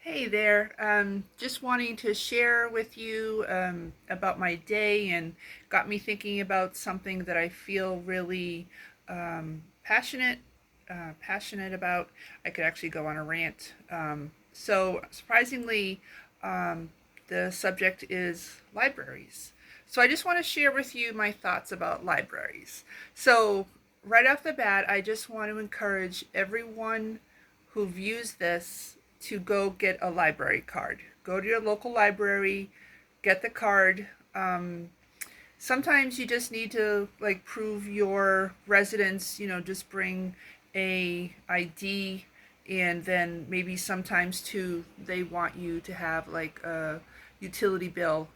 Hey there. Just wanting to share with you about my day and got me thinking about something that I feel really passionate about. I could actually go on a rant. So surprisingly, um, the subject is libraries. So I just want to share with you my thoughts about libraries. So right off the bat, I just want to encourage everyone who views this to go get a library card. Go to your local library, get the card. Sometimes you just need to like prove your residence. Just bring a ID, and then maybe sometimes too they want you to have like a utility bill.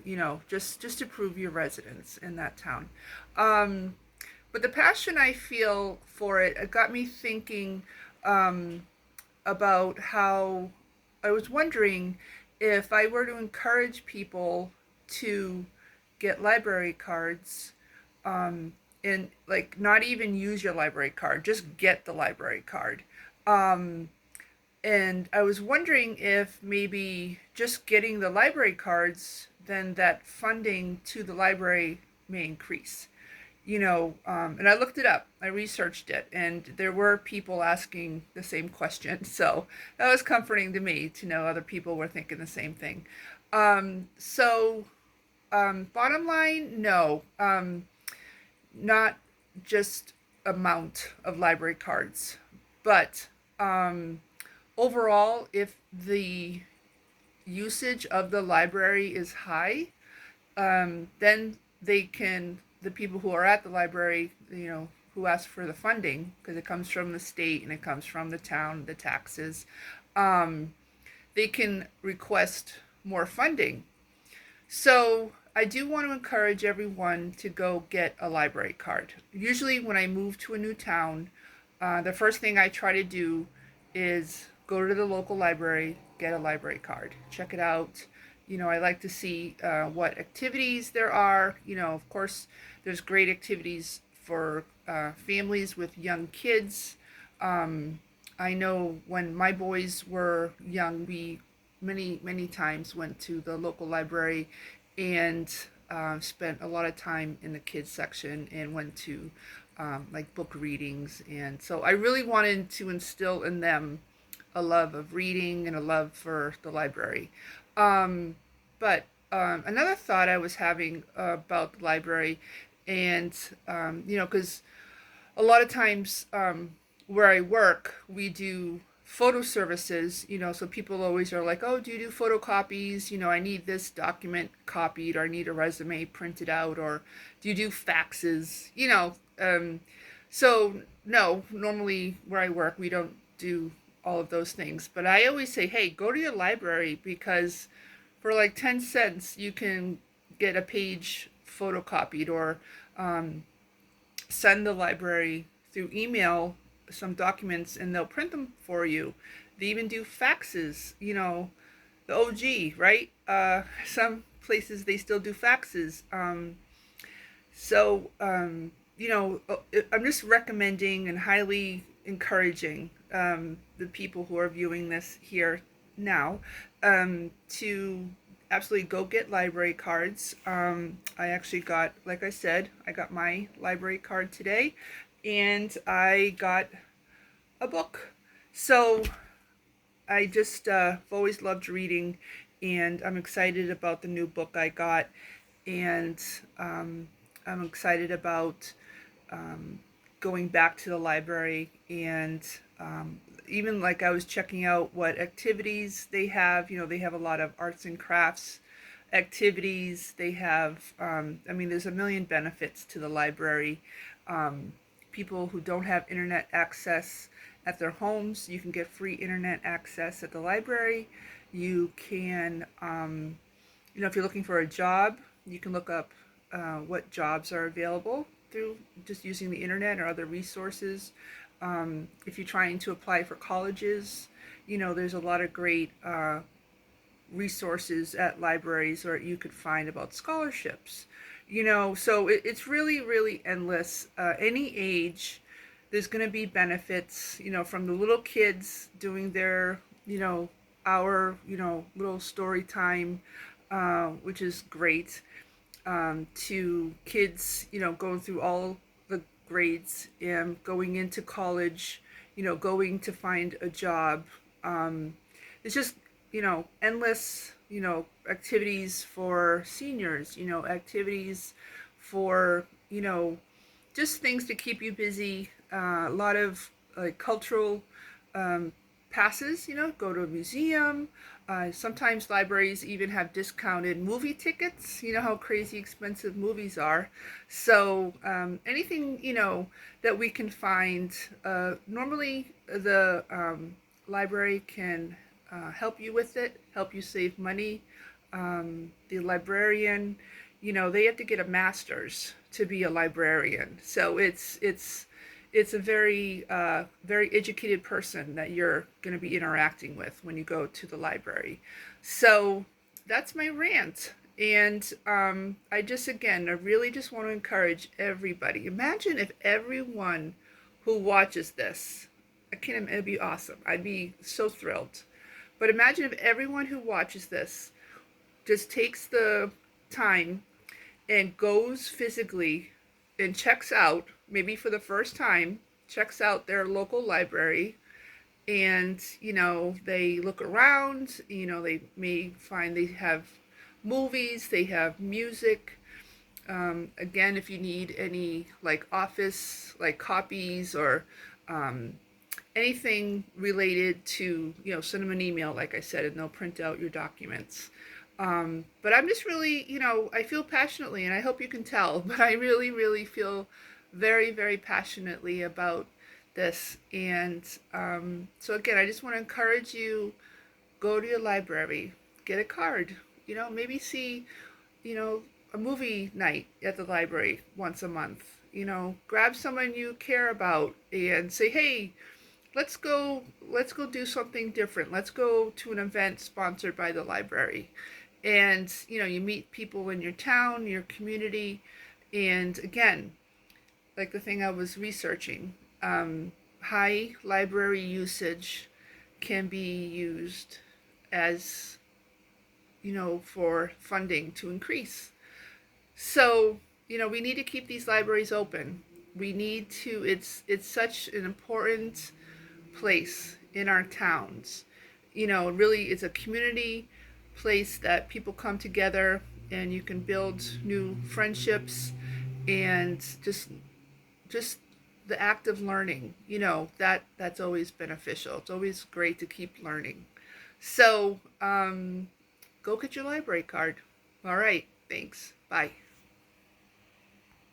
Just to prove your residence in that town. Um, but the passion I feel for it got me thinking. About how I was wondering if I were to encourage people to get library cards, and like not even use your library card, just get the library card. Um, and I was wondering if maybe just getting the library cards, then that funding to the library may increase. And I looked it up, I researched it, and there were people asking the same question. So that was comforting to me to know other people were thinking the same thing. Bottom line, no, not just amount of library cards, but overall, if the usage of the library is high, then the people who are at the library, who ask for the funding, because it comes from the state and it comes from the town, the taxes, um, they can request more funding. So I do want to encourage everyone to go get a library card. Usually, when I move to a new town, the first thing I try to do is go to the local library, get a library card, check it out. I like to see what activities there are. Of course, there's great activities for families with young kids. I know when my boys were young, we many times went to the local library and spent a lot of time in the kids section and went to like book readings. And so I really wanted to instill in them a love of reading and a love for the library. Um, but another thought I was having about the library, and because a lot of times where I work, we do photo services, so people always are like, oh, do you do photocopies? I need this document copied, or I need a resume printed out, or do you do faxes? So no, normally where I work, we don't do all of those things. But I always say, hey, go to your library, because for like 10 cents, you can get a page photocopied, or um, send the library through email some documents and they'll print them for you. They even do faxes, the OG, right? Some places they still do faxes. I'm just recommending and highly encouraging the people who are viewing this here now to absolutely go get library cards. I actually got, like I said, I got my library card today, and I got a book. So I just always loved reading, and I'm excited about the new book I got, and I'm excited about um, going back to the library, and even like I was checking out what activities they have. They have a lot of arts and crafts activities. They have, there's a million benefits to the library. Um, People who don't have internet access at their homes, you can get free internet access at the library. You can, if you're looking for a job, you can look up what jobs are available through just using the internet or other resources. If you're trying to apply for colleges, there's a lot of great resources at libraries or you could find about scholarships. So it's really, really endless. Any age, there's going to be benefits, from the little kids doing their, hour, little story time, which is great, to kids, going through all the grades and going into college, going to find a job. It's just, endless, activities for seniors, activities for, just things to keep you busy. A lot of cultural um, passes, go to a museum. Sometimes libraries even have discounted movie tickets. You know how crazy expensive movies are. So anything, that we can find. Normally, the library can help you with it, help you save money. The librarian, they have to get a master's to be a librarian. So it's a very very educated person that you're going to be interacting with when you go to the library. So that's my rant. And I really just want to encourage everybody. Imagine if everyone who watches this, it'd be awesome. I'd be so thrilled. But imagine if everyone who watches this just takes the time and goes physically and checks out, maybe for the first time, checks out their local library, and they look around. They may find they have movies, they have music. Again, if you need any like office like copies or anything related to, send them an email, like I said, and they'll print out your documents. But I'm just really, I feel passionately, and I hope you can tell, but I really, really feel very, very passionately about this. And so, again, I just want to encourage you, go to your library, get a card, maybe see, you know, a movie night at the library once a month. Grab someone you care about and say, hey, let's go do something different. Let's go to an event sponsored by the library. And you meet people in your town, your community. And again, like the thing I was researching, high library usage can be used as, for funding to increase. So, we need to keep these libraries open. We need to, it's such an important place in our towns. Really, it's a community place that people come together and you can build new friendships, and just the act of learning, that's always beneficial. It's always great to keep learning. So go get your library card. All right, thanks. Bye.